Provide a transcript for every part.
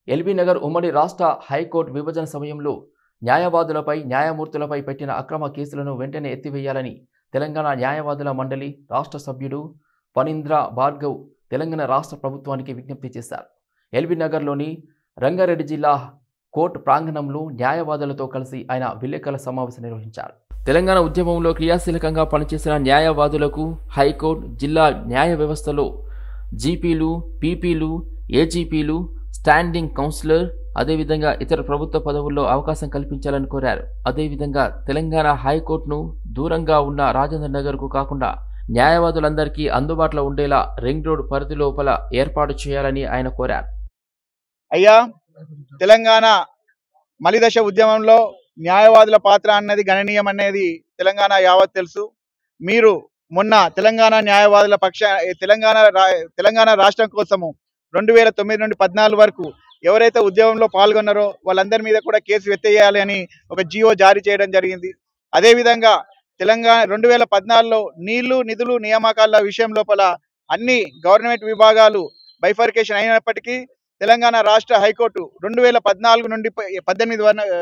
LB Nagar ఉమ్మడి రాష్ట్ర high court విభజన సమయంలో న్యాయవాదులపై న్యాయమూర్తులపై పెట్టిన అక్రమ కేసులను వెంటనే ఎత్తివేయాలని తెలంగాణ న్యాయవాదుల మండలి రాష్ట్ర సభ్యుడు ఫణీంద్ర భార్గవ్ తెలంగాణ రాష్ట్ర ప్రభుత్వానికి విజ్ఞప్తి చేశారు. ఎల్బీ నగర్లోని రంగారెడ్డి జిల్లా కోర్టు ప్రాంగణంలో న్యాయవాదులతో కలిసి ఆయన విలేకరుల సమావేశం నిర్వహించారు. తెలంగాణ ఉద్యమంలో క్రియాశీలకంగా పనిచేసిన న్యాయవాదులకు హైకోర్టు, జిల్లా న్యాయ వ్యవస్థలో జీపీలు, పీపీలు, ఏజీపీలు, స్టాండింగ్ కౌన్సిలర్, అదేవిధంగా ఇతర ప్రభుత్వ పదవుల్లో అవకాశం కల్పించాలని కోరారు. అదేవిధంగా తెలంగాణ హైకోర్టును దూరంగా ఉన్న రాజేంద్ర నగర్కు కాకుండా న్యాయవాదులందరికీ అందుబాటులో ఉండేలా రింగ్ రోడ్ పరిధి లోపల ఏర్పాటు చేయాలని ఆయన కోరారు. అయ్యా, తెలంగాణ మలిదశ ఉద్యమంలో న్యాయవాదుల పాత్ర అన్నది గణనీయం అనేది తెలంగాణ యావత్ తెలుసు. మీరు మొన్న తెలంగాణ న్యాయవాదుల తెలంగాణ రాష్ట్రం కోసము 2009 నుండి 14 వరకు ఎవరైతే ఉద్యమంలో పాల్గొన్నారో వాళ్ళందరి మీద కూడా కేసు ఎత్తేయాలి అని ఒక జియో జారీ చేయడం జరిగింది. అదేవిధంగా తెలంగాణ 2014లో నీళ్లు, నిధులు, నియామకాల విషయం లోపల అన్ని గవర్నమెంట్ విభాగాలు బైఫర్కేషన్ అయినప్పటికీ తెలంగాణ రాష్ట్ర హైకోర్టు 2014 నుండి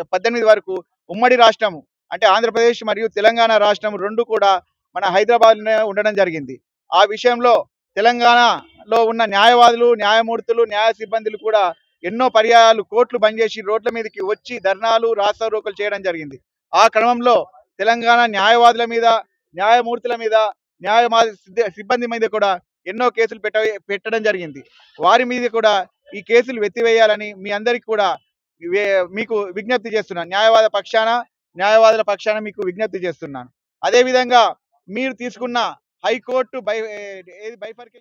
18 వరకు ఉమ్మడి రాష్ట్రము అంటే ఆంధ్రప్రదేశ్ మరియు తెలంగాణ రాష్ట్రం రెండు కూడా మన హైదరాబాద్లోనే ఉండడం జరిగింది. ఆ విషయంలో తెలంగాణలో ఉన్న న్యాయవాదులు, న్యాయమూర్తులు, న్యాయ సిబ్బందులు కూడా ఎన్నో పర్యాయాలు కోర్టులు బంద్ చేసి రోడ్ల మీదకి వచ్చి ధర్నాలు, రాస్తారోకోలు చేయడం జరిగింది. ఆ క్రమంలో తెలంగాణ న్యాయవాదుల మీద, న్యాయమూర్తుల మీద, సిబ్బంది మీద కూడా ఎన్నో కేసులు పెట్టడం జరిగింది. వారి మీద కూడా ఈ కేసులు ఎత్తివేయాలని మీ అందరికీ కూడా మీకు విజ్ఞప్తి చేస్తున్నాను. న్యాయవాదుల పక్షాన మీకు విజ్ఞప్తి చేస్తున్నాను. అదేవిధంగా మీరు తీసుకున్న హైకోర్టు బైఫర్కేషన్